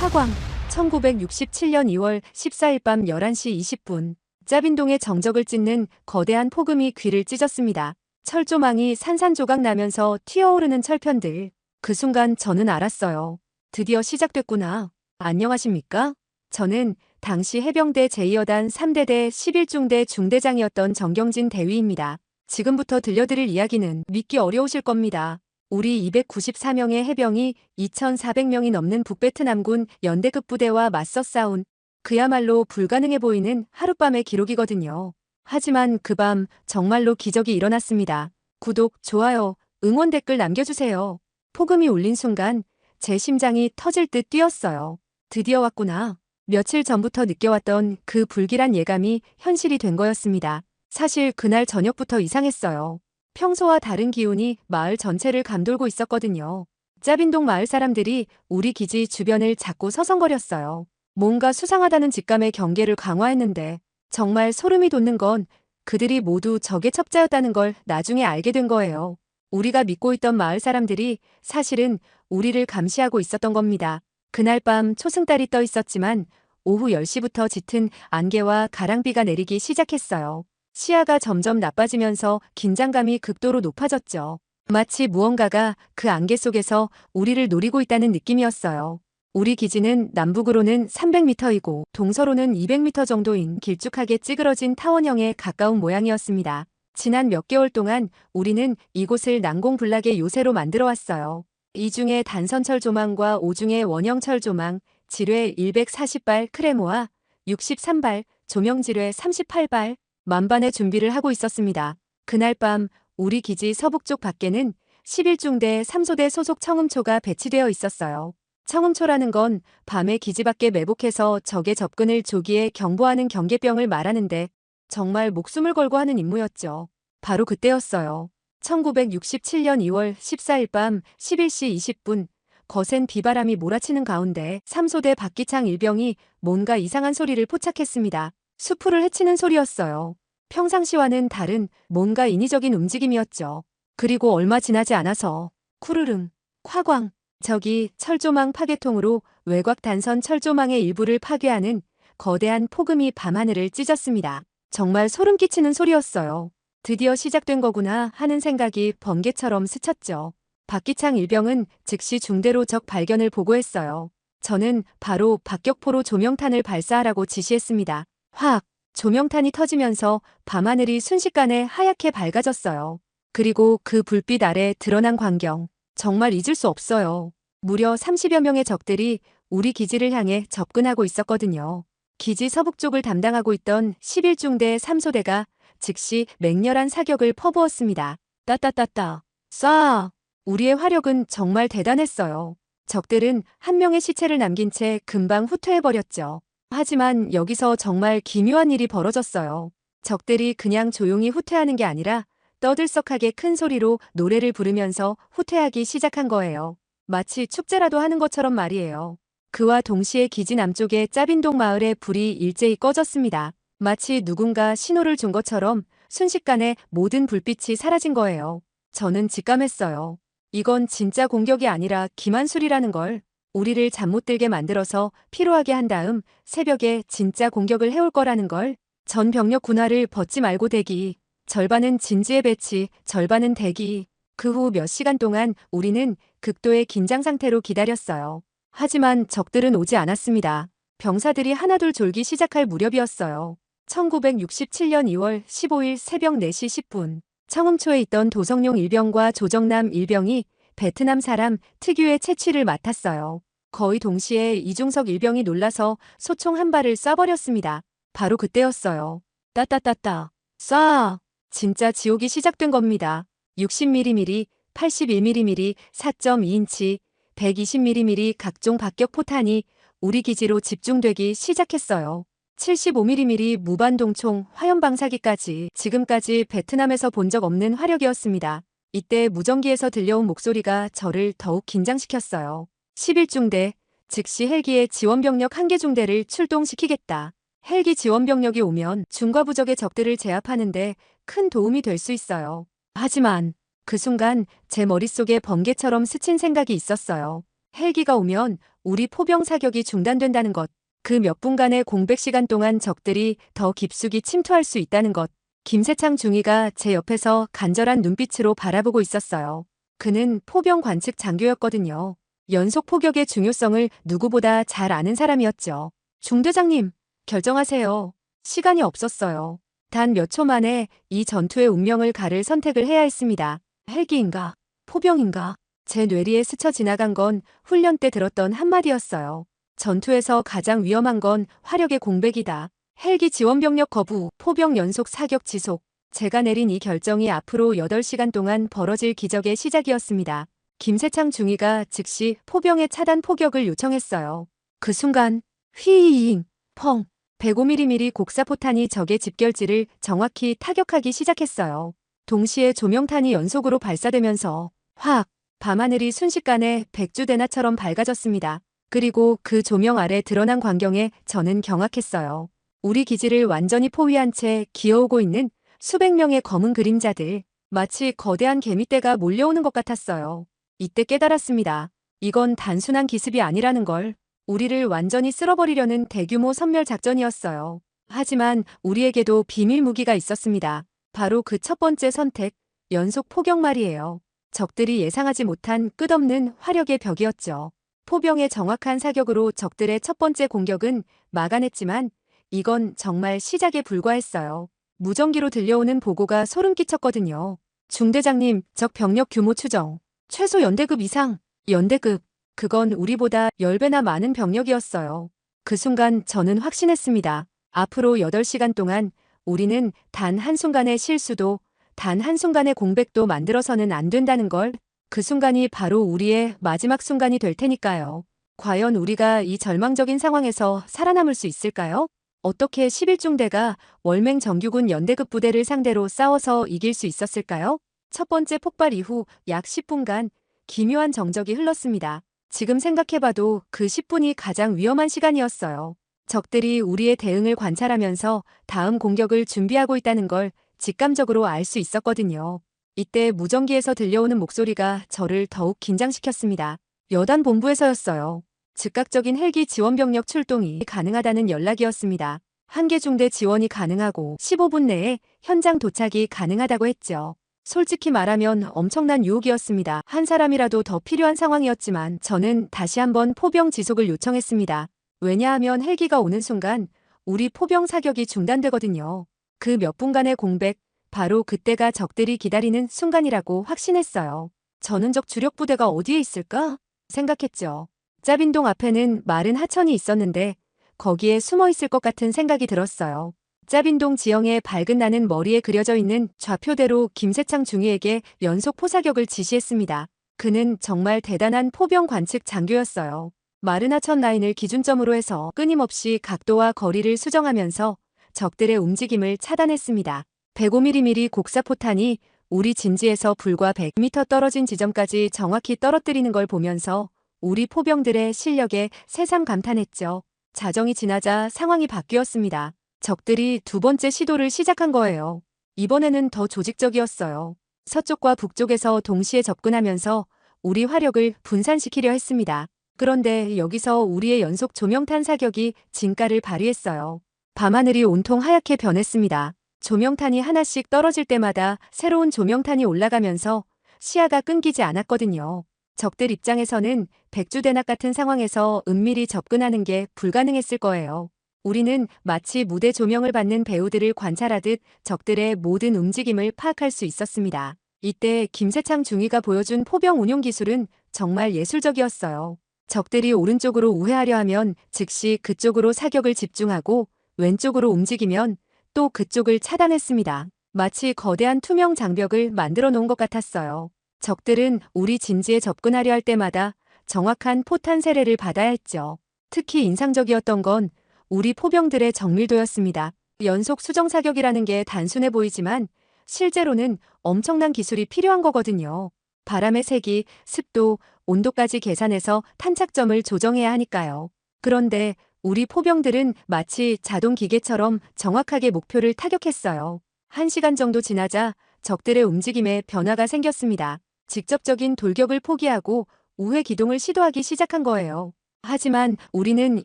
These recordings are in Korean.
화광 1967년 2월 14일 밤 11시 20분 짜빈동의 정적을 찢는 거대한 폭음이 귀를 찢었습니다. 철조망이 산산조각 나면서 튀어오르는 철편들. 그 순간 저는 알았어요. 드디어 시작됐구나. 안녕하십니까? 저는 당시 해병대 제2여단 3대대 11중대 중대장이었던 정경진 대위입니다. 지금부터 들려드릴 이야기는 믿기 어려우실 겁니다. 우리 294명의 해병이 2,400명이 넘는 북베트남군 연대급 부대와 맞서 싸운 그야말로 불가능해 보이는 하룻밤의 기록이거든요. 하지만 그 밤 정말로 기적이 일어났습니다. 구독, 좋아요, 응원 댓글 남겨주세요. 폭음이 울린 순간 제 심장이 터질 듯 뛰었어요. 드디어 왔구나. 며칠 전부터 느껴왔던 그 불길한 예감이 현실이 된 거였습니다. 사실 그날 저녁부터 이상했어요. 평소와 다른 기운이 마을 전체를 감돌고 있었거든요. 짜빈동 마을 사람들이 우리 기지 주변을 자꾸 서성거렸어요. 뭔가 수상하다는 직감의 경계를 강화했는데 정말 소름이 돋는 건 그들이 모두 적의 첩자였다는 걸 나중에 알게 된 거예요. 우리가 믿고 있던 마을 사람들이 사실은 우리를 감시하고 있었던 겁니다. 그날 밤 초승달이 떠 있었지만 오후 10시부터 짙은 안개와 가랑비가 내리기 시작했어요. 시야가 점점 나빠지면서 긴장감이 극도로 높아졌죠. 마치 무언가가 그 안개 속에서 우리를 노리고 있다는 느낌이었어요. 우리 기지는 남북으로는 300m이고 동서로는 200m 정도인 길쭉하게 찌그러진 타원형에 가까운 모양이었습니다. 지난 몇 개월 동안 우리는 이곳을 난공불락의 요새로 만들어 왔어요. 이 중에 단선철 조망과 5중의 원형철 조망, 지뢰 140발 크레모와 63발, 조명지뢰 38발, 만반의 준비를 하고 있었습니다. 그날 밤 우리 기지 서북쪽 밖에는 11중대 3소대 소속 청음초가 배치되어 있었어요. 청음초라는 건 밤에 기지 밖에 매복해서 적의 접근을 조기에 경보하는 경계병을 말하는데 정말 목숨을 걸고 하는 임무였죠. 바로 그때였어요. 1967년 2월 14일 밤 11시 20분 거센 비바람이 몰아치는 가운데 3소대 박기창 일병이 뭔가 이상한 소리를 포착했습니다. 수풀을 헤치는 소리였어요. 평상시와는 다른 뭔가 인위적인 움직임이었죠. 그리고 얼마 지나지 않아서 쿠르릉, 화광, 적이 철조망 파괴통으로 외곽 단선 철조망의 일부를 파괴하는 거대한 폭음이 밤하늘을 찢었습니다. 정말 소름 끼치는 소리였어요. 드디어 시작된 거구나 하는 생각이 번개처럼 스쳤죠. 박기창 일병은 즉시 중대로 적 발견을 보고했어요. 저는 바로 박격포로 조명탄을 발사하라고 지시했습니다. 확! 조명탄이 터지면서 밤하늘이 순식간에 하얗게 밝아졌어요. 그리고 그 불빛 아래 드러난 광경. 정말 잊을 수 없어요. 무려 30여 명의 적들이 우리 기지를 향해 접근하고 있었거든요. 기지 서북쪽을 담당하고 있던 11중대 3소대가 즉시 맹렬한 사격을 퍼부었습니다. 따따따따. 쏴! 우리의 화력은 정말 대단했어요. 적들은 한 명의 시체를 남긴 채 금방 후퇴해버렸죠. 하지만 여기서 정말 기묘한 일이 벌어졌어요. 적들이 그냥 조용히 후퇴하는 게 아니라 떠들썩하게 큰 소리로 노래를 부르면서 후퇴하기 시작한 거예요. 마치 축제라도 하는 것처럼 말이에요. 그와 동시에 기지 남쪽의 짜빈동 마을의 불이 일제히 꺼졌습니다. 마치 누군가 신호를 준 것처럼 순식간에 모든 불빛이 사라진 거예요. 저는 직감했어요. 이건 진짜 공격이 아니라 기만술이라는 걸. 우리를 잠 못 들게 만들어서 피로하게 한 다음 새벽에 진짜 공격을 해올 거라는 걸. 전 병력 군화를 벗지 말고 대기. 절반은 진지에 배치, 절반은 대기. 그 후 몇 시간 동안 우리는 극도의 긴장 상태로 기다렸어요. 하지만 적들은 오지 않았습니다. 병사들이 하나둘 졸기 시작할 무렵이었어요. 1967년 2월 15일 새벽 4시 10분. 청음초에 있던 도성용 일병과 조정남 일병이 베트남 사람 특유의 채취를 맡았어요. 거의 동시에 이중석 일병이 놀라서 소총 한 발을 쏴버렸습니다. 바로 그때였어요. 따따따따. 쏴! 진짜 지옥이 시작된 겁니다. 60mm, 81mm, 4.2인치, 120mm 각종 박격 포탄이 우리 기지로 집중되기 시작했어요. 75mm 무반동총 화염방사기까지 지금까지 베트남에서 본 적 없는 화력이었습니다. 이때 무전기에서 들려온 목소리가 저를 더욱 긴장시켰어요. 11중대, 즉시 헬기의 지원병력 1개 중대를 출동시키겠다. 헬기 지원병력이 오면 중과 부적의 적들을 제압하는데 큰 도움이 될 수 있어요. 하지만 그 순간 제 머릿속에 번개처럼 스친 생각이 있었어요. 헬기가 오면 우리 포병 사격이 중단된다는 것. 그 몇 분간의 공백 시간 동안 적들이 더 깊숙이 침투할 수 있다는 것. 김세창 중위가 제 옆에서 간절한 눈빛으로 바라보고 있었어요. 그는 포병 관측 장교였거든요. 연속 포격의 중요성을 누구보다 잘 아는 사람이었죠. 중대장님, 결정하세요. 시간이 없었어요. 단 몇 초 만에 이 전투의 운명을 가를 선택을 해야 했습니다. 헬기인가? 포병인가? 제 뇌리에 스쳐 지나간 건 훈련 때 들었던 한마디였어요. 전투에서 가장 위험한 건 화력의 공백이다. 헬기 지원병력 거부, 포병 연속 사격 지속. 제가 내린 이 결정이 앞으로 8시간 동안 벌어질 기적의 시작이었습니다. 김세창 중위가 즉시 포병의 차단 포격을 요청했어요. 그 순간 휘잉, 펑, 105mm 곡사포탄이 적의 집결지를 정확히 타격하기 시작했어요. 동시에 조명탄이 연속으로 발사되면서 확, 밤하늘이 순식간에 백주대나처럼 밝아졌습니다. 그리고 그 조명 아래 드러난 광경에 저는 경악했어요. 우리 기지를 완전히 포위한 채 기어오고 있는 수백 명의 검은 그림자들, 마치 거대한 개미떼가 몰려오는 것 같았어요. 이때 깨달았습니다. 이건 단순한 기습이 아니라는 걸. 우리를 완전히 쓸어버리려는 대규모 선멸 작전이었어요. 하지만 우리에게도 비밀 무기가 있었습니다. 바로 그 첫 번째 선택, 연속 포격 말이에요. 적들이 예상하지 못한 끝없는 화력의 벽이었죠. 포병의 정확한 사격으로 적들의 첫 번째 공격은 막아냈지만 이건 정말 시작에 불과했어요. 무전기로 들려오는 보고가 소름 끼쳤거든요. 중대장님, 적 병력 규모 추정. 최소 연대급 이상. 연대급. 그건 우리보다 10배나 많은 병력이었어요. 그 순간 저는 확신했습니다. 앞으로 8시간 동안 우리는 단 한순간의 실수도, 단 한순간의 공백도 만들어서는 안 된다는 걸. 그 순간이 바로 우리의 마지막 순간이 될 테니까요. 과연 우리가 이 절망적인 상황에서 살아남을 수 있을까요? 어떻게 11중대가 월맹 정규군 연대급 부대를 상대로 싸워서 이길 수 있었을까요? 첫 번째 폭발 이후 약 10분간 기묘한 정적이 흘렀습니다. 지금 생각해봐도 그 10분이 가장 위험한 시간이었어요. 적들이 우리의 대응을 관찰하면서 다음 공격을 준비하고 있다는 걸 직감적으로 알 수 있었거든요. 이때 무전기에서 들려오는 목소리가 저를 더욱 긴장시켰습니다. 여단 본부에서였어요. 즉각적인 헬기 지원병력 출동이 가능하다는 연락이었습니다. 한 개 중대 지원이 가능하고 15분 내에 현장 도착이 가능하다고 했죠. 솔직히 말하면 엄청난 유혹이었습니다. 한 사람이라도 더 필요한 상황이었지만 저는 다시 한번 포병 지속을 요청했습니다. 왜냐하면 헬기가 오는 순간 우리 포병 사격이 중단되거든요. 그 몇 분간의 공백, 바로 그때가 적들이 기다리는 순간이라고 확신했어요. 저는 적 주력 부대가 어디에 있을까? 생각했죠. 짜빈동 앞에는 마른 하천이 있었는데 거기에 숨어 있을 것 같은 생각이 들었어요. 짜빈동 지형의 밝은 나는 머리에 그려져 있는 좌표대로 김세창 중위에게 연속 포사격을 지시했습니다. 그는 정말 대단한 포병 관측 장교였어요. 마른 하천 라인을 기준점으로 해서 끊임없이 각도와 거리를 수정하면서 적들의 움직임을 차단했습니다. 105mm 곡사포탄이 우리 진지에서 불과 100m 떨어진 지점까지 정확히 떨어뜨리는 걸 보면서 우리 포병들의 실력에 새삼 감탄했죠. 자정이 지나자 상황이 바뀌었습니다. 적들이 두 번째 시도를 시작한 거예요. 이번에는 더 조직적이었어요. 서쪽과 북쪽에서 동시에 접근하면서 우리 화력을 분산시키려 했습니다. 그런데 여기서 우리의 연속 조명탄 사격이 진가를 발휘했어요. 밤하늘이 온통 하얗게 변했습니다. 조명탄이 하나씩 떨어질 때마다 새로운 조명탄이 올라가면서 시야가 끊기지 않았거든요. 적들 입장에서는 백주대낮 같은 상황에서 은밀히 접근하는 게 불가능했을 거예요. 우리는 마치 무대 조명을 받는 배우들을 관찰하듯 적들의 모든 움직임을 파악할 수 있었습니다. 이때 김세창 중위가 보여준 포병 운용 기술은 정말 예술적이었어요. 적들이 오른쪽으로 우회하려 하면 즉시 그쪽으로 사격을 집중하고 왼쪽으로 움직이면 또 그쪽을 차단했습니다. 마치 거대한 투명 장벽을 만들어 놓은 것 같았어요. 적들은 우리 진지에 접근하려 할 때마다 정확한 포탄 세례를 받아야 했죠. 특히 인상적이었던 건 우리 포병들의 정밀도였습니다. 연속 수정 사격이라는 게 단순해 보이지만 실제로는 엄청난 기술이 필요한 거거든요. 바람의 세기, 습도, 온도까지 계산해서 탄착점을 조정해야 하니까요. 그런데 우리 포병들은 마치 자동 기계처럼 정확하게 목표를 타격했어요. 1시간 정도 지나자 적들의 움직임에 변화가 생겼습니다. 직접적인 돌격을 포기하고 우회 기동을 시도하기 시작한 거예요. 하지만 우리는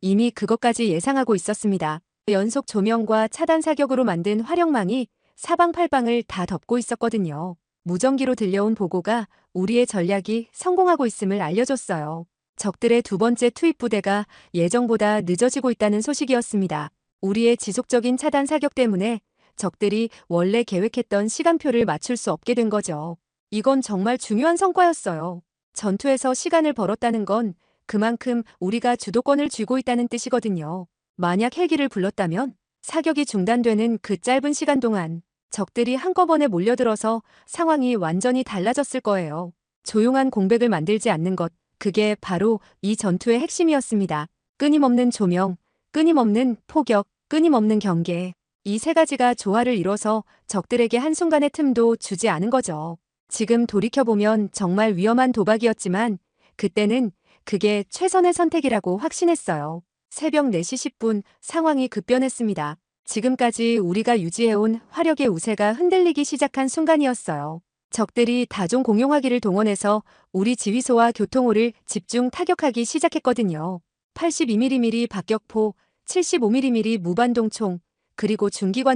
이미 그것까지 예상하고 있었습니다. 연속 조명과 차단 사격으로 만든 화력망이 사방팔방을 다 덮고 있었거든요. 무전기로 들려온 보고가 우리의 전략이 성공하고 있음을 알려줬어요. 적들의 두 번째 투입 부대가 예정보다 늦어지고 있다는 소식이었습니다. 우리의 지속적인 차단 사격 때문에 적들이 원래 계획했던 시간표를 맞출 수 없게 된 거죠. 이건 정말 중요한 성과였어요. 전투에서 시간을 벌었다는 건 그만큼 우리가 주도권을 쥐고 있다는 뜻이거든요. 만약 헬기를 불렀다면 사격이 중단되는 그 짧은 시간 동안 적들이 한꺼번에 몰려들어서 상황이 완전히 달라졌을 거예요. 조용한 공백을 만들지 않는 것, 그게 바로 이 전투의 핵심이었습니다. 끊임없는 조명, 끊임없는 포격, 끊임없는 경계. 이 세 가지가 조화를 이뤄서 적들에게 한순간의 틈도 주지 않은 거죠. 지금 돌이켜보면 정말 위험한 도박이었지만 그때는 그게 최선의 선택이라고 확신했어요. 새벽 4시 10분 상황이 급변했습니다. 지금까지 우리가 유지해온 화력의 우세가 흔들리기 시작한 순간이었어요. 적들이 다종 공용화기를 동원해서 우리 지휘소와 교통호를 집중 타격하기 시작했거든요. 82mm 박격포, 75mm 무반동총, 그리고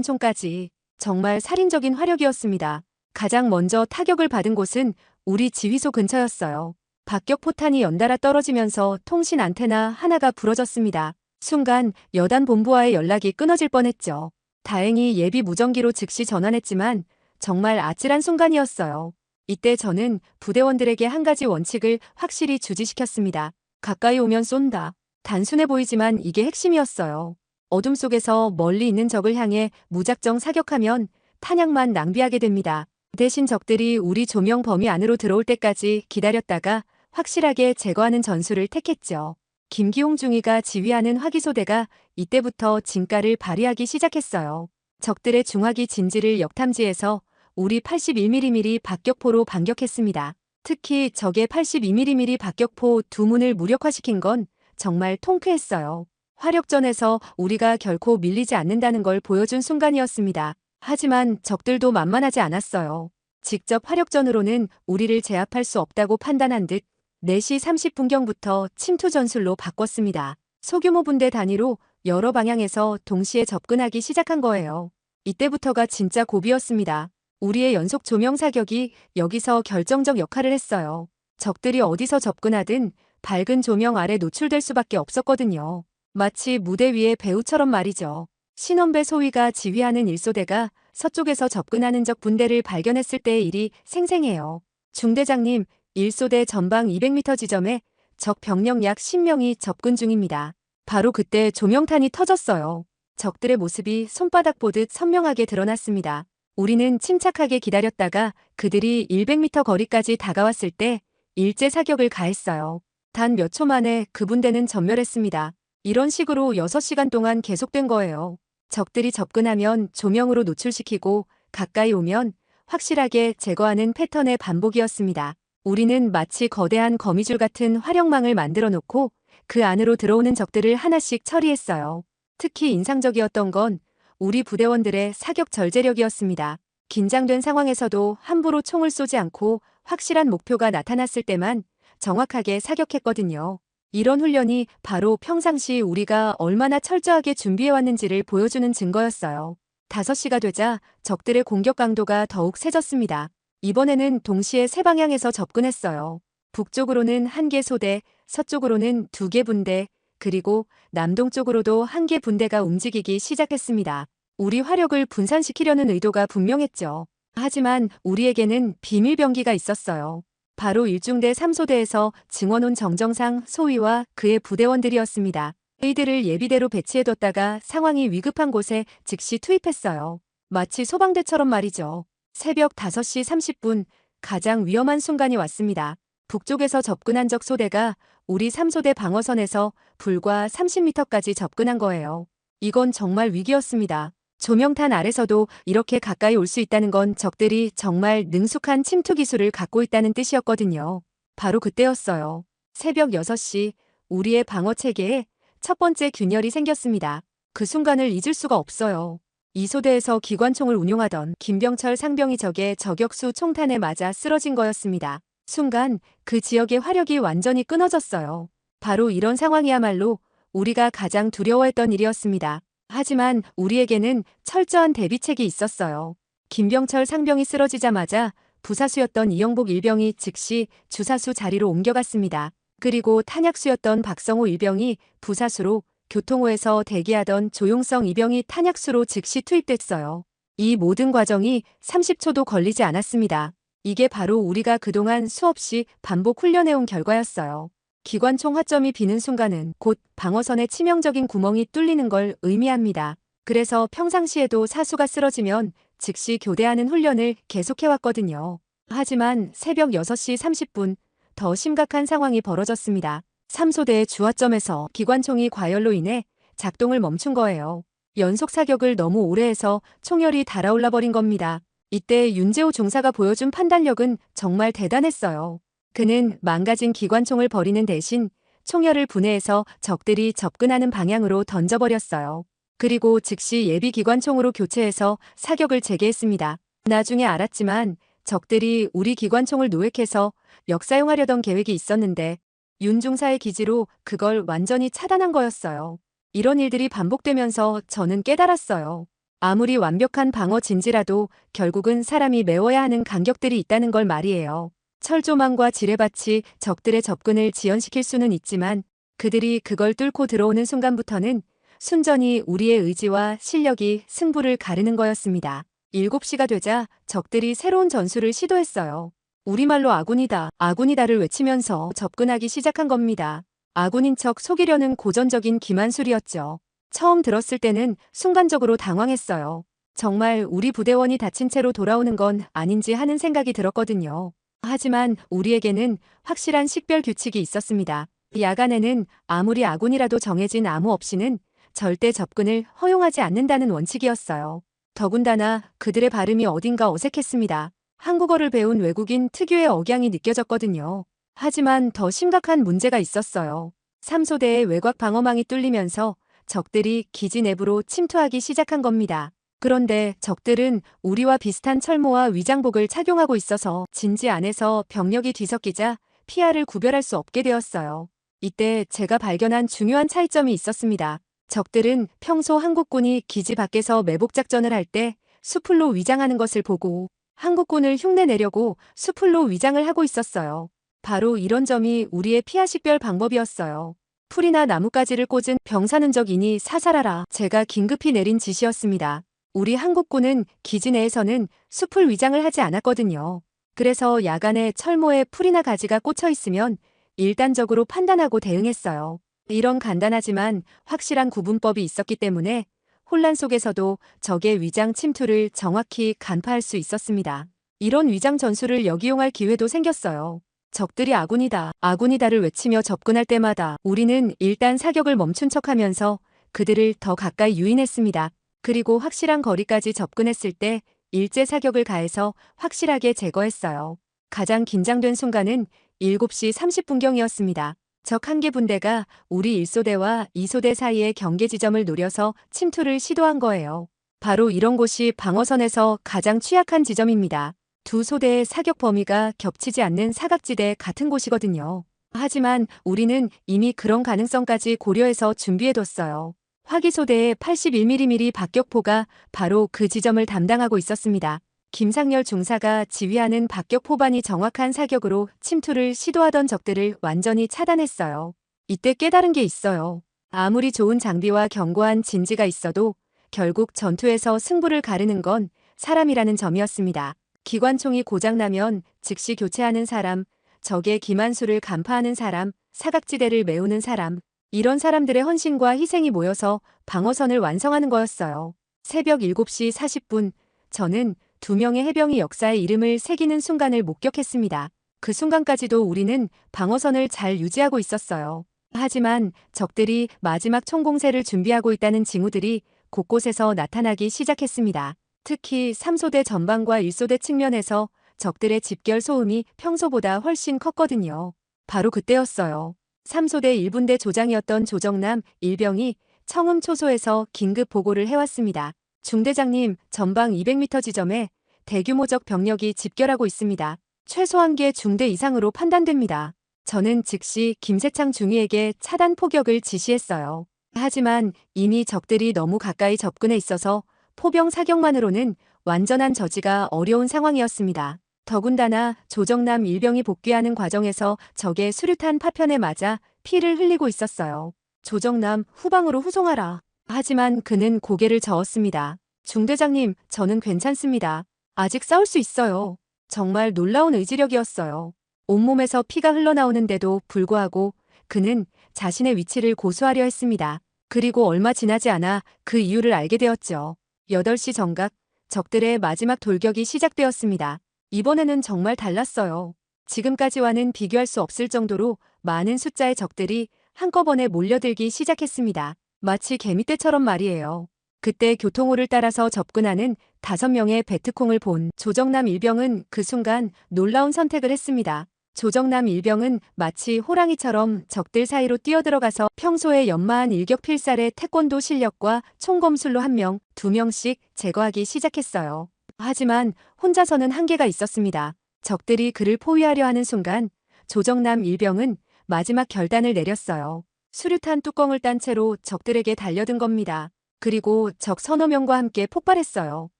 중기관총까지 정말 살인적인 화력이었습니다. 가장 먼저 타격을 받은 곳은 우리 지휘소 근처였어요. 박격포탄이 연달아 떨어지면서 통신 안테나 하나가 부러졌습니다. 순간 여단 본부와의 연락이 끊어질 뻔했죠. 다행히 예비 무전기로 즉시 전환했지만 정말 아찔한 순간이었어요. 이때 저는 부대원들에게 한 가지 원칙을 확실히 주지시켰습니다. 가까이 오면 쏜다. 단순해 보이지만 이게 핵심이었어요. 어둠 속에서 멀리 있는 적을 향해 무작정 사격하면 탄약만 낭비하게 됩니다. 대신 적들이 우리 조명 범위 안으로 들어올 때까지 기다렸다가 확실하게 제거하는 전술을 택했죠. 김기홍 중위가 지휘하는 화기소대가 이때부터 진가를 발휘하기 시작했어요. 적들의 중화기 진지를 역탐지해서 우리 81mm 박격포로 반격했습니다. 특히 적의 82mm 박격포 두 문을 무력화시킨 건 정말 통쾌했어요. 화력전에서 우리가 결코 밀리지 않는다는 걸 보여준 순간이었습니다. 하지만 적들도 만만하지 않았어요. 직접 화력전으로는 우리를 제압할 수 없다고 판단한 듯 4시 30분경부터 침투 전술로 바꿨습니다. 소규모 분대 단위로 여러 방향에서 동시에 접근하기 시작한 거예요. 이때부터가 진짜 고비였습니다. 우리의 연속 조명 사격이 여기서 결정적 역할을 했어요. 적들이 어디서 접근하든 밝은 조명 아래 노출될 수밖에 없었거든요. 마치 무대 위의 배우처럼 말이죠. 신원배 소위가 지휘하는 1소대가 서쪽에서 접근하는 적 분대를 발견했을 때의 일이 생생해요. 중대장님, 1소대 전방 200m 지점에 적 병력 약 10명이 접근 중입니다. 바로 그때 조명탄이 터졌어요. 적들의 모습이 손바닥 보듯 선명하게 드러났습니다. 우리는 침착하게 기다렸다가 그들이 100m 거리까지 다가왔을 때 일제 사격을 가했어요. 단 몇 초 만에 그 분대는 전멸했습니다. 이런 식으로 6시간 동안 계속된 거예요. 적들이 접근하면 조명으로 노출시키고 가까이 오면 확실하게 제거하는 패턴의 반복이었습니다. 우리는 마치 거대한 거미줄 같은 화력망을 만들어 놓고 그 안으로 들어오는 적들을 하나씩 처리했어요. 특히 인상적이었던 건 우리 부대원들의 사격 절제력이었습니다. 긴장된 상황에서도 함부로 총을 쏘지 않고 확실한 목표가 나타났을 때만 정확하게 사격했거든요. 이런 훈련이 바로 평상시 우리가 얼마나 철저하게 준비해왔는지를 보여주는 증거였어요. 5시가 되자 적들의 공격 강도가 더욱 세졌습니다. 이번에는 동시에 세 방향에서 접근했어요. 북쪽으로는 1개 소대, 서쪽으로는 2개 분대, 그리고 남동쪽으로도 1개 분대가 움직이기 시작했습니다. 우리 화력을 분산시키려는 의도가 분명했죠. 하지만 우리에게는 비밀병기가 있었어요. 바로 1중대 3소대에서 증원온 정정상 소위와 그의 부대원들이었습니다. 이들을 예비대로 배치해뒀다가 상황이 위급한 곳에 즉시 투입했어요. 마치 소방대처럼 말이죠. 새벽 5시 30분 가장 위험한 순간이 왔습니다. 북쪽에서 접근한 적 소대가 우리 3소대 방어선에서 불과 30m까지 접근한 거예요. 이건 정말 위기였습니다. 조명탄 아래서도 이렇게 가까이 올 수 있다는 건 적들이 정말 능숙한 침투 기술을 갖고 있다는 뜻이었거든요. 바로 그때였어요. 새벽 6시 우리의 방어 체계에 첫 번째 균열이 생겼습니다. 그 순간을 잊을 수가 없어요. 이 소대에서 기관총을 운용하던 김병철 상병이 적의 저격수 총탄에 맞아 쓰러진 거였습니다. 순간 그 지역의 화력이 완전히 끊어졌어요. 바로 이런 상황이야말로 우리가 가장 두려워했던 일이었습니다. 하지만 우리에게는 철저한 대비책이 있었어요. 김병철 상병이 쓰러지자마자 부사수였던 이영복 일병이 즉시 주사수 자리로 옮겨갔습니다. 그리고 탄약수였던 박성호 일병이 부사수로, 교통호에서 대기하던 조용성 이병이 탄약수로 즉시 투입됐어요. 이 모든 과정이 30초도 걸리지 않았습니다. 이게 바로 우리가 그동안 수없이 반복 훈련해온 결과였어요. 기관총 화점이 비는 순간은 곧 방어선의 치명적인 구멍이 뚫리는 걸 의미합니다. 그래서 평상시에도 사수가 쓰러지면 즉시 교대하는 훈련을 계속해왔거든요. 하지만 새벽 6시 30분 더 심각한 상황이 벌어졌습니다. 3소대의 주화점에서 기관총이 과열로 인해 작동을 멈춘 거예요. 연속 사격을 너무 오래 해서 총열이 달아올라 버린 겁니다. 이때 윤재호 중사가 보여준 판단력은 정말 대단했어요. 그는 망가진 기관총을 버리는 대신 총열을 분해해서 적들이 접근하는 방향으로 던져버렸어요. 그리고 즉시 예비 기관총으로 교체해서 사격을 재개했습니다. 나중에 알았지만 적들이 우리 기관총을 노획해서 역사용하려던 계획이 있었는데 윤 중사의 기지로 그걸 완전히 차단한 거였어요. 이런 일들이 반복되면서 저는 깨달았어요. 아무리 완벽한 방어 진지라도 결국은 사람이 메워야 하는 간격들이 있다는 걸 말이에요. 철조망과 지뢰밭이 적들의 접근을 지연시킬 수는 있지만 그들이 그걸 뚫고 들어오는 순간부터는 순전히 우리의 의지와 실력이 승부를 가르는 거였습니다. 7시가 되자 적들이 새로운 전술을 시도했어요. 우리말로 아군이다, 아군이다를 외치면서 접근하기 시작한 겁니다. 아군인 척 속이려는 고전적인 기만술이었죠. 처음 들었을 때는 순간적으로 당황했어요. 정말 우리 부대원이 다친 채로 돌아오는 건 아닌지 하는 생각이 들었거든요. 하지만 우리에게는 확실한 식별 규칙이 있었습니다. 야간에는 아무리 아군이라도 정해진 암호 없이는 절대 접근을 허용하지 않는다는 원칙이었어요. 더군다나 그들의 발음이 어딘가 어색했습니다. 한국어를 배운 외국인 특유의 억양이 느껴졌거든요. 하지만 더 심각한 문제가 있었어요. 3소대의 외곽 방어망이 뚫리면서 적들이 기지 내부로 침투하기 시작한 겁니다. 그런데 적들은 우리와 비슷한 철모와 위장복을 착용하고 있어서 진지 안에서 병력이 뒤섞이자 피하를 구별할 수 없게 되었어요. 이때 제가 발견한 중요한 차이점이 있었습니다. 적들은 평소 한국군이 기지 밖에서 매복작전을 할 때 수풀로 위장하는 것을 보고 한국군을 흉내내려고 수풀로 위장을 하고 있었어요. 바로 이런 점이 우리의 피하 식별 방법이었어요. 풀이나 나뭇가지를 꽂은 병사 흔적이니 사살하라. 제가 긴급히 내린 지시였습니다. 우리 한국군은 기지 내에서는 수풀 위장을 하지 않았거든요. 그래서 야간에 철모에 풀이나 가지가 꽂혀 있으면 일단적으로 판단하고 대응했어요. 이런 간단하지만 확실한 구분법이 있었기 때문에 혼란 속에서도 적의 위장 침투를 정확히 간파할 수 있었습니다. 이런 위장 전술을 역이용할 기회도 생겼어요. 적들이 아군이다, 아군이다를 외치며 접근할 때마다 우리는 일단 사격을 멈춘 척하면서 그들을 더 가까이 유인했습니다. 그리고 확실한 거리까지 접근했을 때 일제 사격을 가해서 확실하게 제거했어요. 가장 긴장된 순간은 7시 30분경이었습니다. 적 한 개 분대가 우리 1소대와 2소대 사이의 경계 지점을 노려서 침투를 시도한 거예요. 바로 이런 곳이 방어선에서 가장 취약한 지점입니다. 두 소대의 사격 범위가 겹치지 않는 사각지대 같은 곳이거든요. 하지만 우리는 이미 그런 가능성까지 고려해서 준비해뒀어요. 화기소대의 81mm 박격포가 바로 그 지점을 담당하고 있었습니다. 김상열 중사가 지휘하는 박격포반이 정확한 사격으로 침투를 시도하던 적들을 완전히 차단했어요. 이때 깨달은 게 있어요. 아무리 좋은 장비와 견고한 진지가 있어도 결국 전투에서 승부를 가르는 건 사람이라는 점이었습니다. 기관총이 고장나면 즉시 교체하는 사람, 적의 기만수를 간파하는 사람, 사각지대를 메우는 사람, 이런 사람들의 헌신과 희생이 모여서 방어선을 완성하는 거였어요. 새벽 7시 40분, 저는 2명의 해병이 역사에 이름을 새기는 순간을 목격했습니다. 그 순간까지도 우리는 방어선을 잘 유지하고 있었어요. 하지만 적들이 마지막 총공세를 준비하고 있다는 징후들이 곳곳에서 나타나기 시작했습니다. 특히 3소대 전방과 1소대 측면에서 적들의 집결 소음이 평소보다 훨씬 컸거든요. 바로 그때였어요. 3소대 1분대 조장이었던 조정남 일병이 청음 초소에서 긴급 보고를 해왔습니다. 중대장님, 전방 200m 지점에 대규모적 병력이 집결하고 있습니다. 최소 1개 중대 이상으로 판단됩니다. 저는 즉시 김세창 중위에게 차단 포격을 지시했어요. 하지만 이미 적들이 너무 가까이 접근해 있어서 포병 사격만으로는 완전한 저지가 어려운 상황이었습니다. 더군다나 조정남 일병이 복귀하는 과정에서 적의 수류탄 파편에 맞아 피를 흘리고 있었어요. 조정남, 후방으로 후송하라. 하지만 그는 고개를 저었습니다. 중대장님, 저는 괜찮습니다. 아직 싸울 수 있어요. 정말 놀라운 의지력이었어요. 온몸에서 피가 흘러나오는데도 불구하고 그는 자신의 위치를 고수하려 했습니다. 그리고 얼마 지나지 않아 그 이유를 알게 되었죠. 8시 정각, 적들의 마지막 돌격이 시작되었습니다. 이번에는 정말 달랐어요. 지금까지와는 비교할 수 없을 정도로 많은 숫자의 적들이 한꺼번에 몰려들기 시작했습니다. 마치 개미떼처럼 말이에요. 그때 교통호를 따라서 접근하는 5명의 베트콩을 본 조정남 일병은 그 순간 놀라운 선택을 했습니다. 조정남 일병은 마치 호랑이처럼 적들 사이로 뛰어들어가서 평소에 연마한 일격필살의 태권도 실력과 총검술로 1명, 2명씩 제거하기 시작했어요. 하지만 혼자서는 한계가 있었습니다. 적들이 그를 포위하려 하는 순간 조정남 일병은 마지막 결단을 내렸어요. 수류탄 뚜껑을 딴 채로 적들에게 달려든 겁니다. 그리고 적 서너 명과 함께 폭발했어요.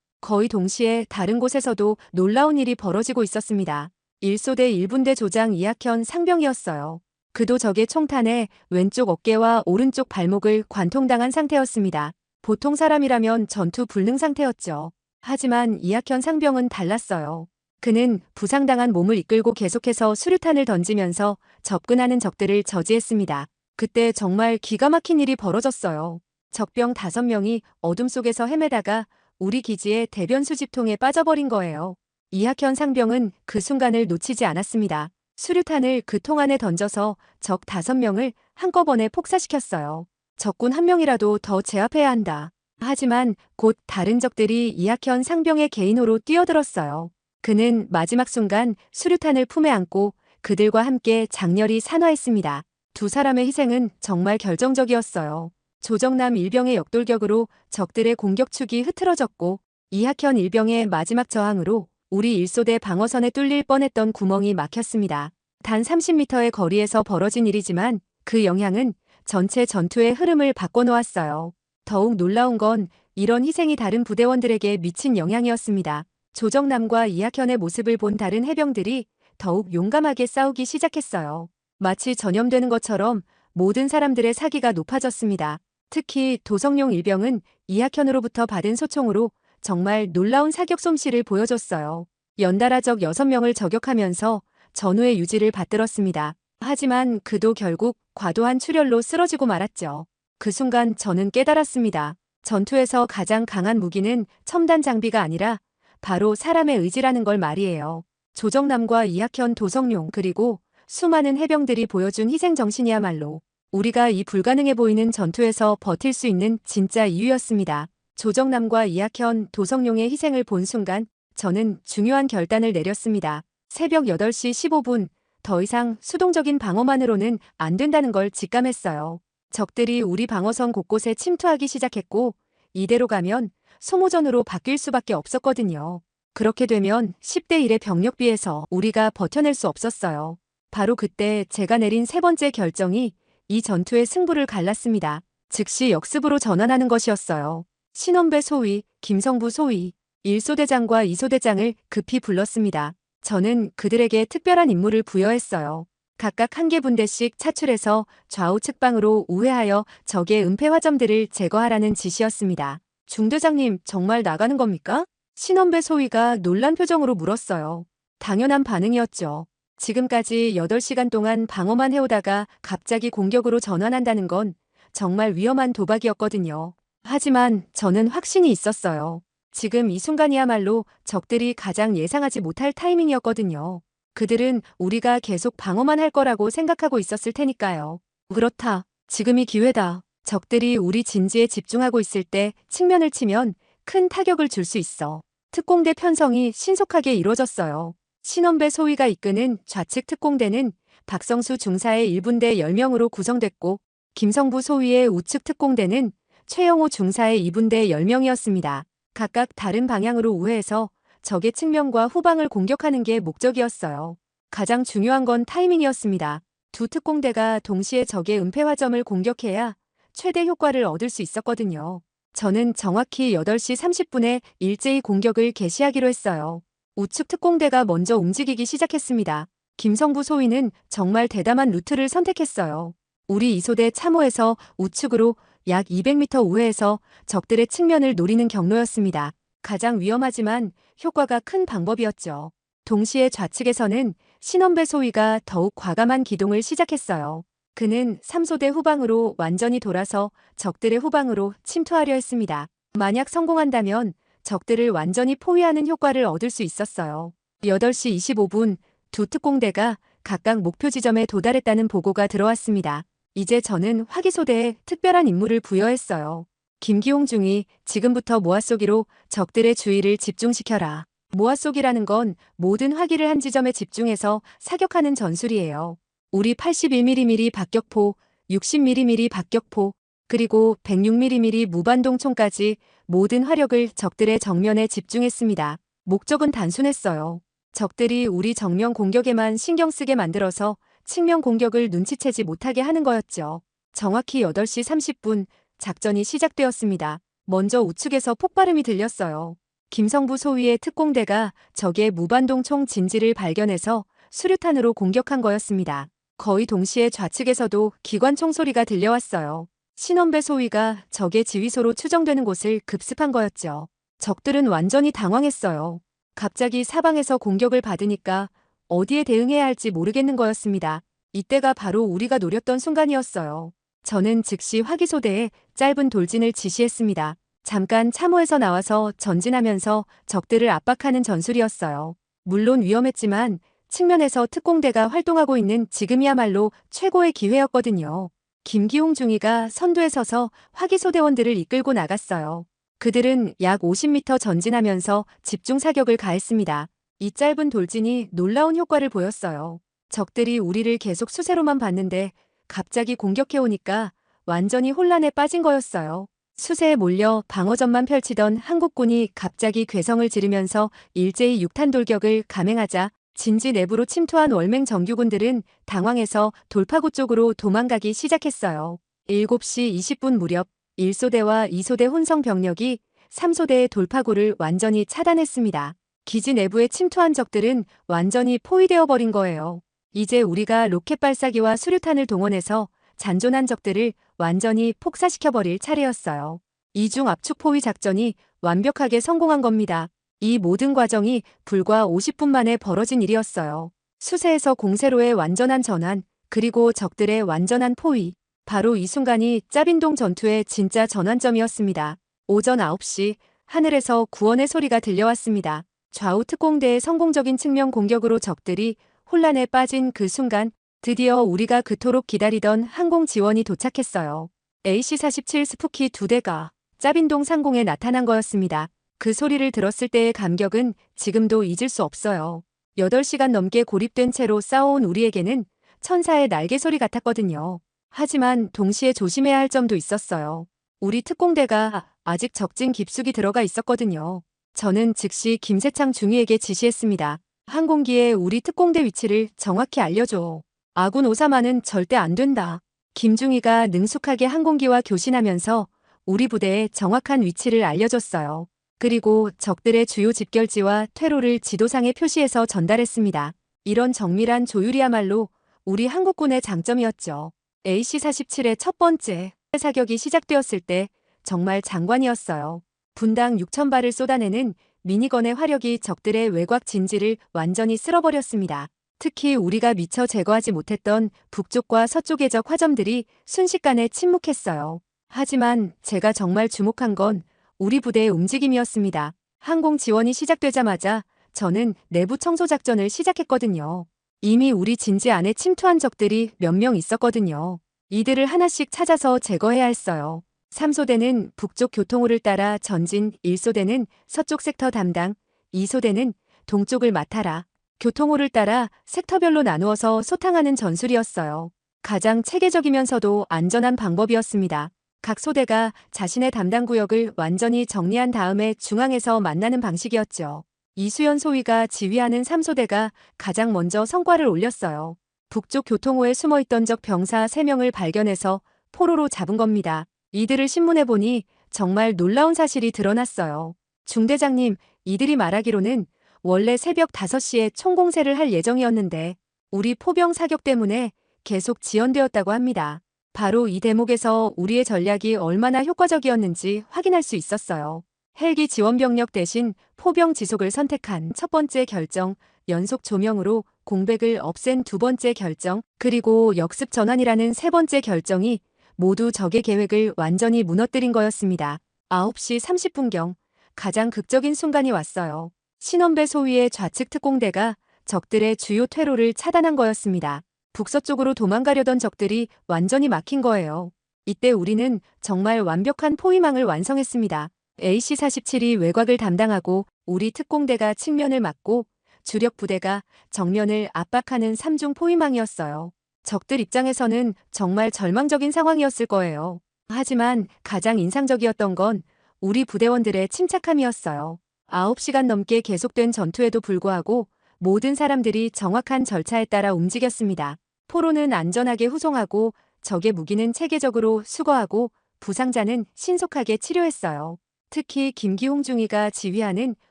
거의 동시에 다른 곳에서도 놀라운 일이 벌어지고 있었습니다. 1소대 1분대 조장 이학현 상병이었어요. 그도 적의 총탄에 왼쪽 어깨와 오른쪽 발목을 관통당한 상태였습니다. 보통 사람이라면 전투 불능 상태였죠. 하지만 이학현 상병은 달랐어요. 그는 부상당한 몸을 이끌고 계속해서 수류탄을 던지면서 접근하는 적들을 저지했습니다. 그때 정말 기가 막힌 일이 벌어졌어요. 적병 5명이 어둠 속에서 헤매다가 우리 기지의 대변 수집통에 빠져버린 거예요. 이학현 상병은 그 순간을 놓치지 않았습니다. 수류탄을 그 통 안에 던져서 적 5명을 한꺼번에 폭사시켰어요. 적군 1명이라도 더 제압해야 한다. 하지만 곧 다른 적들이 이학현 상병의 개인호로 뛰어들었어요. 그는 마지막 순간 수류탄을 품에 안고 그들과 함께 장렬히 산화했습니다. 2사람의 희생은 정말 결정적이었어요. 조정남 일병의 역돌격으로 적들의 공격축이 흐트러졌고 이학현 일병의 마지막 저항으로 우리 1소대 방어선에 뚫릴 뻔했던 구멍이 막혔습니다. 단 30m의 거리에서 벌어진 일이지만 그 영향은 전체 전투의 흐름을 바꿔놓았어요. 더욱 놀라운 건 이런 희생이 다른 부대원들에게 미친 영향이었습니다. 조정남과 이학현의 모습을 본 다른 해병들이 더욱 용감하게 싸우기 시작했어요. 마치 전염되는 것처럼 모든 사람들의 사기가 높아졌습니다. 특히 도성용 일병은 이학현으로부터 받은 소총으로 정말 놀라운 사격 솜씨를 보여줬어요. 연달아 적 6명을 저격하면서 전우의 유지를 받들었습니다. 하지만 그도 결국 과도한 출혈로 쓰러지고 말았죠. 그 순간 저는 깨달았습니다. 전투에서 가장 강한 무기는 첨단 장비가 아니라 바로 사람의 의지라는 걸 말이에요. 조정남과 이학현, 도성용 그리고 수많은 해병들이 보여준 희생정신이야말로 우리가 이 불가능해 보이는 전투에서 버틸 수 있는 진짜 이유였습니다. 조정남과 이학현, 도성용의 희생을 본 순간 저는 중요한 결단을 내렸습니다. 새벽 8시 15분, 더 이상 수동적인 방어만으로는 안 된다는 걸 직감했어요. 적들이 우리 방어선 곳곳에 침투하기 시작했고 이대로 가면 소모전으로 바뀔 수밖에 없었거든요. 그렇게 되면 10대 1의 병력비에서 우리가 버텨낼 수 없었어요. 바로 그때 제가 내린 3번째 결정이 이 전투의 승부를 갈랐습니다. 즉시 역습으로 전환하는 것이었어요. 신원배 소위, 김성부 소위, 1소대장과 2소대장을 급히 불렀습니다. 저는 그들에게 특별한 임무를 부여했어요. 각각 1개 분대씩 차출해서 좌우 측방으로 우회하여 적의 은폐화점들을 제거하라는 지시였습니다. 중대장님, 정말 나가는 겁니까? 신원배 소위가 놀란 표정으로 물었어요. 당연한 반응이었죠. 지금까지 8시간 동안 방어만 해오다가 갑자기 공격으로 전환한다는 건 정말 위험한 도박이었거든요. 하지만 저는 확신이 있었어요. 지금 이 순간이야말로 적들이 가장 예상하지 못할 타이밍이었거든요. 그들은 우리가 계속 방어만 할 거라고 생각하고 있었을 테니까요. 그렇다. 지금이 기회다. 적들이 우리 진지에 집중하고 있을 때 측면을 치면 큰 타격을 줄 수 있어. 특공대 편성이 신속하게 이루어졌어요. 신원배 소위가 이끄는 좌측 특공대는 박성수 중사의 1분대 10명으로 구성됐고 김성부 소위의 우측 특공대는 최영호 중사의 2분대 10명이었습니다. 각각 다른 방향으로 우회해서 적의 측면과 후방을 공격하는 게 목적이었어요. 가장 중요한 건 타이밍이었습니다. 두 특공대가 동시에 적의 은폐화점을 공격해야 최대 효과를 얻을 수 있었거든요. 저는 정확히 8시 30분에 일제히 공격을 개시하기로 했어요. 우측 특공대가 먼저 움직이기 시작했습니다. 김성부 소위는 정말 대담한 루트를 선택했어요. 우리 이소대 참호에서 우측으로 약 200m 우회에서 적들의 측면을 노리는 경로였습니다. 가장 위험하지만 효과가 큰 방법이었죠. 동시에 좌측에서는 신원배 소위가 더욱 과감한 기동을 시작했어요. 그는 3소대 후방으로 완전히 돌아서 적들의 후방으로 침투하려 했습니다. 만약 성공한다면 적들을 완전히 포위하는 효과를 얻을 수 있었어요. 8시 25분 두 특공대가 각각 목표 지점에 도달했다는 보고가 들어왔습니다. 이제 저는 화기소대에 특별한 임무를 부여했어요. 김기홍 중위, 지금부터 모아쏘기로 적들의 주의를 집중시켜라. 모아쏘기라는 건 모든 화기를 한 지점에 집중해서 사격하는 전술이에요. 우리 81mm 박격포, 60mm 박격포, 그리고 106mm 무반동 총까지 모든 화력을 적들의 정면에 집중했습니다. 목적은 단순했어요. 적들이 우리 정면 공격에만 신경 쓰게 만들어서 측면 공격을 눈치채지 못하게 하는 거였죠. 정확히 8시 30분 작전이 시작되었습니다. 먼저 우측에서 폭발음이 들렸어요. 김성부 소위의 특공대가 적의 무반동 총 진지를 발견해서 수류탄으로 공격한 거였습니다. 거의 동시에 좌측에서도 기관총 소리가 들려왔어요. 신원배 소위가 적의 지휘소로 추정되는 곳을 급습한 거였죠. 적들은 완전히 당황했어요. 갑자기 사방에서 공격을 받으니까 어디에 대응해야 할지 모르겠는 거였습니다. 이때가 바로 우리가 노렸던 순간이었어요. 저는 즉시 화기소대에 짧은 돌진을 지시했습니다. 잠깐 참호에서 나와서 전진하면서 적들을 압박하는 전술이었어요. 물론 위험했지만 측면에서 특공대가 활동하고 있는 지금이야말로 최고의 기회였거든요. 김기홍 중위가 선두에 서서 화기소대원들을 이끌고 나갔어요. 그들은 약 50m 전진하면서 집중 사격을 가했습니다. 이 짧은 돌진이 놀라운 효과를 보였어요. 적들이 우리를 계속 수세로만 봤는데 갑자기 공격해오니까 완전히 혼란에 빠진 거였어요. 수세에 몰려 방어전만 펼치던 한국군이 갑자기 괴성을 지르면서 일제히 육탄 돌격을 감행하자 진지 내부로 침투한 월맹 정규군들은 당황해서 돌파구 쪽으로 도망가기 시작했어요. 7시 20분 무렵 1소대와 2소대 혼성 병력이 3소대의 돌파구를 완전히 차단했습니다. 기지 내부에 침투한 적들은 완전히 포위되어 버린 거예요. 이제 우리가 로켓 발사기와 수류탄을 동원해서 잔존한 적들을 완전히 폭사시켜버릴 차례였어요. 이중 압축 포위 작전이 완벽하게 성공한 겁니다. 이 모든 과정이 불과 50분 만에 벌어진 일이었어요. 수세에서 공세로의 완전한 전환, 그리고 적들의 완전한 포위. 바로 이 순간이 짜빈동 전투의 진짜 전환점이었습니다. 오전 9시 하늘에서 구원의 소리가 들려왔습니다. 좌우 특공대의 성공적인 측면 공격으로 적들이 혼란에 빠진 그 순간 드디어 우리가 그토록 기다리던 항공 지원이 도착했어요. AC-47 스푸키 2대가 짜빈동 상공에 나타난 거였습니다. 그 소리를 들었을 때의 감격은 지금도 잊을 수 없어요. 8시간 넘게 고립된 채로 싸워온 우리에게는 천사의 날개 소리 같았거든요. 하지만 동시에 조심해야 할 점도 있었어요. 우리 특공대가 아직 적진 깊숙이 들어가 있었거든요. 저는 즉시 김세창 중위에게 지시했습니다. 항공기에 우리 특공대 위치를 정확히 알려줘. 아군 오사마는 절대 안 된다. 김중위가 능숙하게 항공기와 교신하면서 우리 부대의 정확한 위치를 알려줬어요. 그리고 적들의 주요 집결지와 퇴로를 지도상에 표시해서 전달했습니다. 이런 정밀한 조율이야말로 우리 한국군의 장점이었죠. AC-47의 첫 번째 사격이 시작되었을 때 정말 장관이었어요. 분당 6,000발을 쏟아내는 미니건의 화력이 적들의 외곽 진지를 완전히 쓸어버렸습니다. 특히 우리가 미처 제거하지 못했던 북쪽과 서쪽의 적 화점들이 순식간에 침묵했어요. 하지만 제가 정말 주목한 건 우리 부대의 움직임이었습니다. 항공 지원이 시작되자마자 저는 내부 청소 작전을 시작했거든요. 이미 우리 진지 안에 침투한 적들이 몇 명 있었거든요. 이들을 하나씩 찾아서 제거해야 했어요. 3소대는 북쪽 교통호를 따라 전진, 1소대는 서쪽 섹터 담당, 2소대는 동쪽을 맡아라. 교통호를 따라 섹터별로 나누어서 소탕하는 전술이었어요. 가장 체계적이면서도 안전한 방법이었습니다. 각 소대가 자신의 담당 구역을 완전히 정리한 다음에 중앙에서 만나는 방식이었죠. 이수연 소위가 지휘하는 3소대가 가장 먼저 성과를 올렸어요. 북쪽 교통호에 숨어있던 적 병사 3명을 발견해서 포로로 잡은 겁니다. 이들을 신문에 보니 정말 놀라운 사실이 드러났어요. 중대장님, 이들이 말하기로는 원래 새벽 5시에 총공세를 할 예정이었는데 우리 포병 사격 때문에 계속 지연되었다고 합니다. 바로 이 대목에서 우리의 전략이 얼마나 효과적이었는지 확인할 수 있었어요. 헬기 지원병력 대신 포병 지속을 선택한 첫 번째 결정, 연속 조명으로 공백을 없앤 두 번째 결정, 그리고 역습 전환이라는 세 번째 결정이 모두 적의 계획을 완전히 무너뜨린 거였습니다. 9시 30분경 가장 극적인 순간이 왔어요. 신원배 소위의 좌측 특공대가 적들의 주요 퇴로를 차단한 거였습니다. 북서쪽으로 도망가려던 적들이 완전히 막힌 거예요. 이때 우리는 정말 완벽한 포위망을 완성했습니다. AC-47이 외곽을 담당하고 우리 특공대가 측면을 막고 주력 부대가 정면을 압박하는 3중 포위망이었어요. 적들 입장에서는 정말 절망적인 상황이었을 거예요. 하지만 가장 인상적이었던 건 우리 부대원들의 침착함이었어요. 9시간 넘게 계속된 전투에도 불구하고 모든 사람들이 정확한 절차에 따라 움직였습니다. 포로는 안전하게 후송하고 적의 무기는 체계적으로 수거하고 부상자는 신속하게 치료했어요. 특히 김기홍 중위가 지휘하는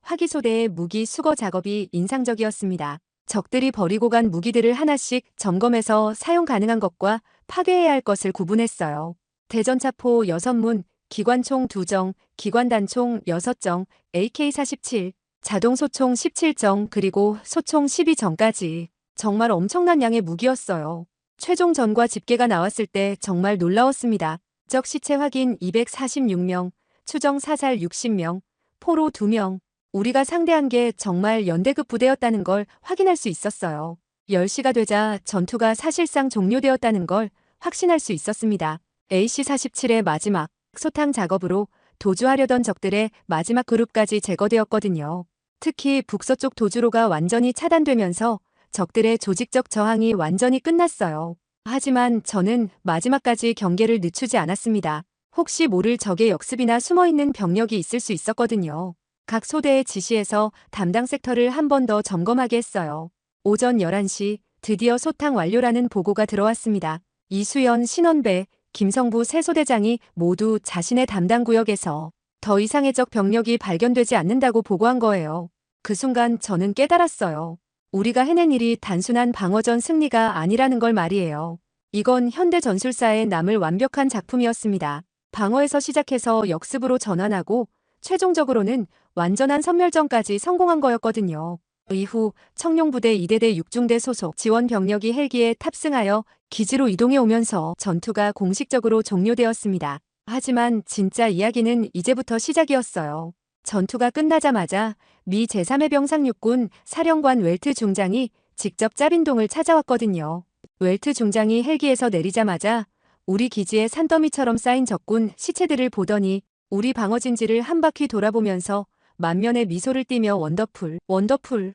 화기소대의 무기 수거 작업이 인상적이었습니다. 적들이 버리고 간 무기들을 하나씩 점검해서 사용 가능한 것과 파괴해야 할 것을 구분했어요. 대전차포 6문, 기관총 2정, 기관단총 6정, AK-47, 자동소총 17정, 그리고 소총 12정까지. 정말 엄청난 양의 무기였어요. 최종 전과 집계가 나왔을 때 정말 놀라웠습니다. 적 시체 확인 246명, 추정 사살 60명, 포로 2명. 우리가 상대한 게 정말 연대급 부대였다는 걸 확인할 수 있었어요. 10시가 되자 전투가 사실상 종료되었다는 걸 확신할 수 있었습니다. AC-47의 마지막 소탕 작업으로 도주하려던 적들의 마지막 그룹까지 제거되었거든요. 특히 북서쪽 도주로가 완전히 차단되면서 적들의 조직적 저항이 완전히 끝났어요. 하지만 저는 마지막까지 경계를 늦추지 않았습니다. 혹시 모를 적의 역습이나 숨어있는 병력이 있을 수 있었거든요. 각 소대의 지시에서 담당 섹터를 한 번 더 점검하게 했어요. 오전 11시 드디어 소탕 완료라는 보고가 들어왔습니다. 이수연, 신원배, 김성부 세 소대장이 모두 자신의 담당 구역에서 더 이상의 적 병력이 발견되지 않는다고 보고한 거예요. 그 순간 저는 깨달았어요. 우리가 해낸 일이 단순한 방어전 승리가 아니라는 걸 말이에요. 이건 현대 전술사에 남을 완벽한 작품이었습니다. 방어에서 시작해서 역습으로 전환하고 최종적으로는 완전한 섬멸전까지 성공한 거였거든요. 이후 청룡부대 2대대 6중대 소속 지원 병력이 헬기에 탑승하여 기지로 이동해 오면서 전투가 공식적으로 종료되었습니다. 하지만 진짜 이야기는 이제부터 시작이었어요. 전투가 끝나자마자 미 제3해병 상륙군 사령관 웰트 중장이 직접 짜빈동을 찾아왔거든요. 웰트 중장이 헬기에서 내리자마자 우리 기지에 산더미처럼 쌓인 적군 시체들을 보더니 우리 방어진지를 한 바퀴 돌아보면서 만면에 미소를 띠며 원더풀,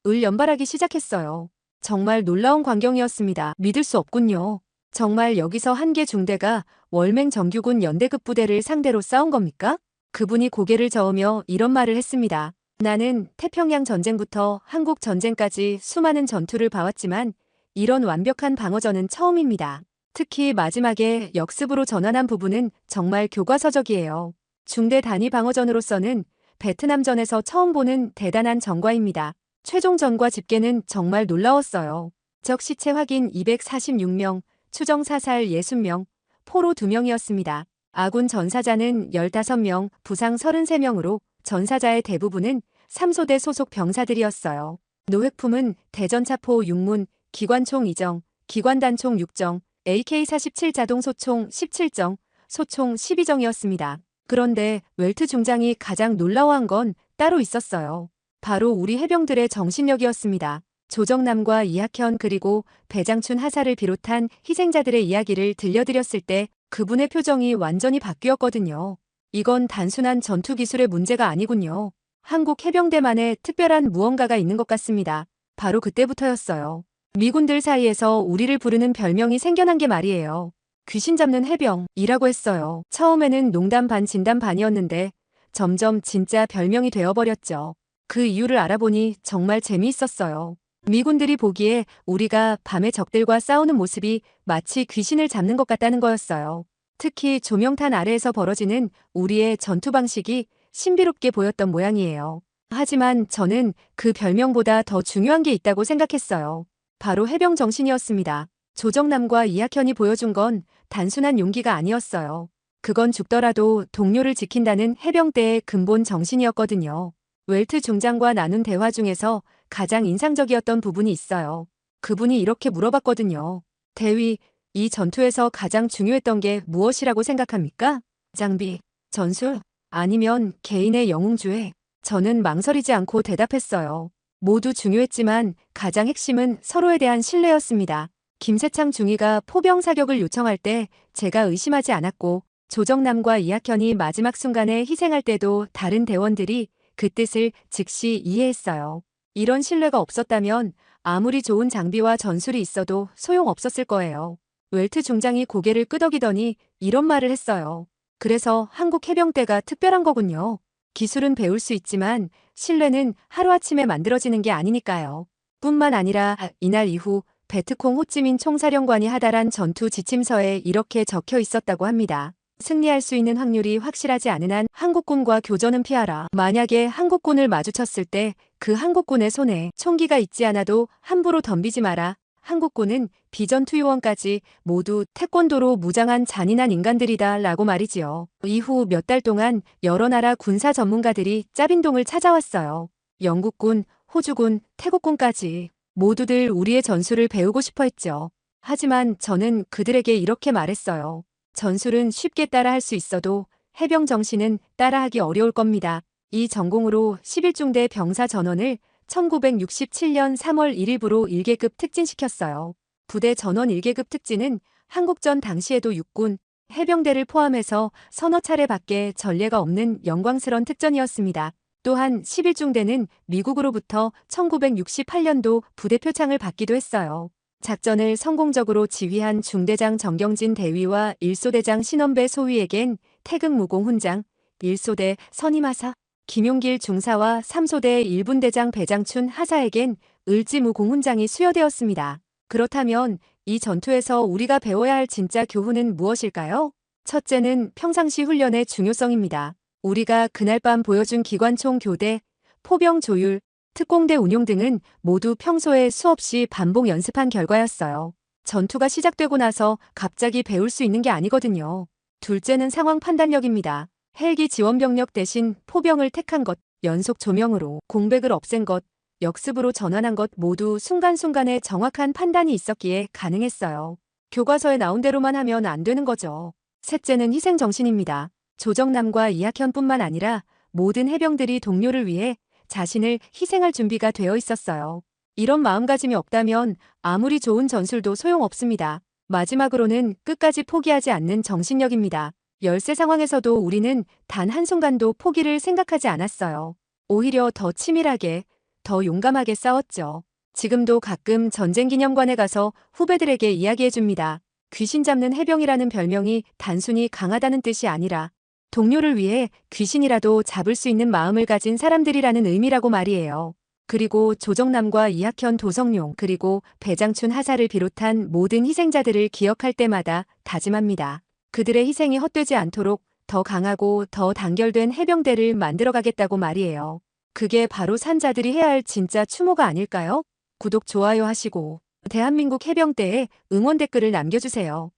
을 연발하기 시작했어요. 정말 놀라운 광경이었습니다. 믿을 수 없군요. 정말 여기서 한 개 중대가 월맹 정규군 연대급 부대를 상대로 싸운 겁니까? 그분이 고개를 저으며 이런 말을 했습니다. 나는 태평양 전쟁부터 한국 전쟁까지 수많은 전투를 봐왔지만 이런 완벽한 방어전은 처음입니다. 특히 마지막에 역습으로 전환한 부분은 정말 교과서적이에요. 중대 단위 방어전으로서는 베트남전에서 처음 보는 대단한 전과입니다. 최종 전과 집계는 정말 놀라웠어요. 적 시체 확인 246명, 추정 사살 60명, 포로 2명이었습니다. 아군 전사자는 15명, 부상 33명으로 전사자의 대부분은 3소대 소속 병사들이었어요. 노획품은 대전차포 6문, 기관총 2정, 기관단총 6정, AK-47 자동소총 17정, 소총 12정이었습니다. 그런데 웰트 중장이 가장 놀라워한 건 따로 있었어요. 바로 우리 해병들의 정신력이었습니다. 조정남과 이학현 그리고 배장춘 하사를 비롯한 희생자들의 이야기를 들려드렸을 때 그분의 표정이 완전히 바뀌었거든요. 이건 단순한 전투 기술의 문제가 아니군요. 한국 해병대만의 특별한 무언가가 있는 것 같습니다. 바로 그때부터였어요. 미군들 사이에서 우리를 부르는 별명이 생겨난 게 말이에요. 귀신 잡는 해병이라고 했어요. 처음에는 농담 반 진담 반이었는데 점점 진짜 별명이 되어버렸죠. 그 이유를 알아보니 정말 재미있었어요. 미군들이 보기에 우리가 밤에 적들과 싸우는 모습이 마치 귀신을 잡는 것 같다는 거였어요. 특히 조명탄 아래에서 벌어지는 우리의 전투 방식이 신비롭게 보였던 모양이에요. 하지만 저는 그 별명보다 더 중요한 게 있다고 생각했어요. 바로 해병 정신이었습니다. 조정남과 이학현이 보여준 건 단순한 용기가 아니었어요. 그건 죽더라도 동료를 지킨다는 해병대의 근본 정신이었거든요. 웰트 중장과 나눈 대화 중에서 가장 인상적이었던 부분이 있어요. 그분이 이렇게 물어봤거든요. 대위, 이 전투에서 가장 중요했던 게 무엇이라고 생각합니까? 장비, 전술, 아니면 개인의 영웅주의? 저는 망설이지 않고 대답했어요. 모두 중요했지만 가장 핵심은 서로에 대한 신뢰였습니다. 김세창 중위가 포병 사격을 요청할 때 제가 의심하지 않았고 조정남과 이학현이 마지막 순간에 희생할 때도 다른 대원들이 그 뜻을 즉시 이해했어요. 이런 신뢰가 없었다면 아무리 좋은 장비와 전술이 있어도 소용없었을 거예요. 웰트 중장이 고개를 끄덕이더니 이런 말을 했어요. 그래서 한국 해병대가 특별한 거군요. 기술은 배울 수 있지만 신뢰는 하루아침에 만들어지는 게 아니니까요. 뿐만 아니라 이날 이후 베트콩 호찌민 총사령관이 하달한 전투 지침서에 이렇게 적혀 있었다고 합니다. 승리할 수 있는 확률이 확실하지 않은 한 한국군과 교전은 피하라. 만약에 한국군을 마주쳤을 때 그 한국군의 손에 총기가 있지 않아도 함부로 덤비지 마라. 한국군은 비전투 요원까지 모두 태권도로 무장한 잔인한 인간들이다 라고 말이지요. 이후 몇 달 동안 여러 나라 군사 전문가들이 짜빈동을 찾아왔어요. 영국군, 호주군, 태국군까지 모두들 우리의 전술을 배우고 싶어 했죠. 하지만 저는 그들에게 이렇게 말했어요. 전술은 쉽게 따라할 수 있어도 해병 정신은 따라하기 어려울 겁니다. 이 전공으로 11중대 병사 전원을 1967년 3월 1일부로 1계급 특진시켰어요. 부대 전원 1계급 특진은 한국전 당시에도 육군, 해병대를 포함해서 서너 차례밖에 전례가 없는 영광스런 특전이었습니다. 또한 11중대는 미국으로부터 1968년도 부대 표창을 받기도 했어요. 작전을 성공적으로 지휘한 중대장 정경진 대위와 1소대장 신원배 소위에겐 태극무공 훈장, 1소대 선임하사, 김용길 중사와 3소대 1분대장 배장춘 하사에겐 을지무공 훈장이 수여되었습니다. 그렇다면 이 전투에서 우리가 배워야 할 진짜 교훈은 무엇일까요? 첫째는 평상시 훈련의 중요성입니다. 우리가 그날 밤 보여준 기관총 교대, 포병 조율, 특공대 운용 등은 모두 평소에 수없이 반복 연습한 결과였어요. 전투가 시작되고 나서 갑자기 배울 수 있는 게 아니거든요. 둘째는 상황 판단력입니다. 헬기 지원병력 대신 포병을 택한 것, 연속 조명으로 공백을 없앤 것, 역습으로 전환한 것 모두 순간순간에 정확한 판단이 있었기에 가능했어요. 교과서에 나온 대로만 하면 안 되는 거죠. 셋째는 희생정신입니다. 조정남과 이학현뿐만 아니라 모든 해병들이 동료를 위해 자신을 희생할 준비가 되어 있었어요. 이런 마음가짐이 없다면 아무리 좋은 전술도 소용없습니다. 마지막으로는 끝까지 포기하지 않는 정신력입니다. 열세 상황에서도 우리는 단 한순간도 포기를 생각하지 않았어요. 오히려 더 치밀하게, 더 용감하게 싸웠죠. 지금도 가끔 전쟁기념관에 가서 후배들에게 이야기해줍니다. 귀신 잡는 해병이라는 별명이 단순히 강하다는 뜻이 아니라 동료를 위해 귀신이라도 잡을 수 있는 마음을 가진 사람들이라는 의미라고 말이에요. 그리고 조정남과 이학현 도성룡 그리고 배장춘 하사를 비롯한 모든 희생자들을 기억할 때마다 다짐합니다. 그들의 희생이 헛되지 않도록 더 강하고 더 단결된 해병대를 만들어가겠다고 말이에요. 그게 바로 산자들이 해야 할 진짜 추모가 아닐까요? 구독, 좋아요 하시고 대한민국 해병대에 응원 댓글을 남겨주세요.